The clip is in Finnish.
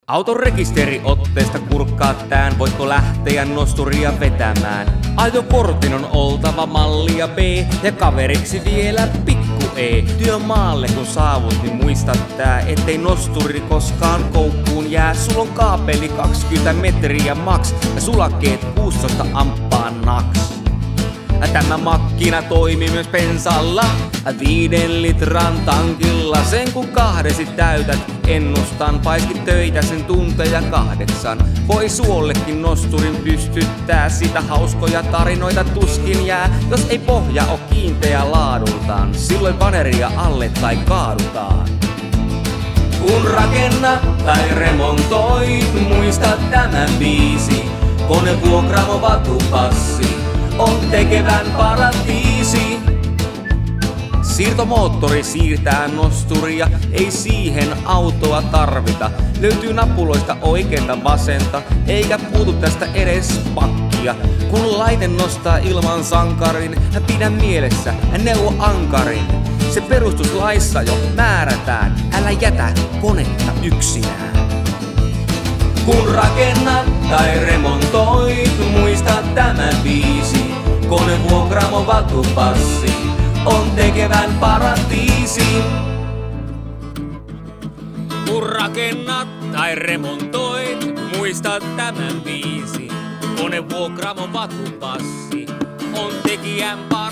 Auton rekisteriotteesta kurkkaat tään, voitko lähteä nosturia vetämään. Ajokortin on oltava mallia B ja kaveriksi vielä pikku E. Työmaalle kun saavut, niin muista tää, ettei nosturi koskaan koukkuun jää. Sulla on kaapeli 20 metriä maks ja sulakkeet 16 amppaa naks. Tämä makkina toimii myös pensalla, 5 litran tankilla. Sen kun kahdesi täytät, ennustan paiskit töitä sen tunteja 8. Voi suollekin nosturin pystyttää, sitä hauskoja tarinoita tuskin jää. Jos ei pohja oo kiinteä laadultaan, silloin paneria alle tai kaadutaan. Kun rakennat tai remontoit, muista tämän biisi. Konevuokraamo vatupassi on tekevän paratiisi. Siirtomoottori siirtää nosturia, ei siihen autoa tarvita. Löytyy napuloista oikeeta vasenta, eikä puutu tästä edes pakkia. Kun laite nostaa ilman sankarin, pidä mielessä, neuvo ankarin. Se perustuslaissa jo määrätään, älä jätä konetta yksinään. Kun rakennat tai remontoit, muista tämän biisi. Konevuokraamo vatupassi on tekevän paratiisi. Kun rakennat tai remontoit, muista tämän biisi. Konevuokraamo vatupassi on tekijän paratiisi.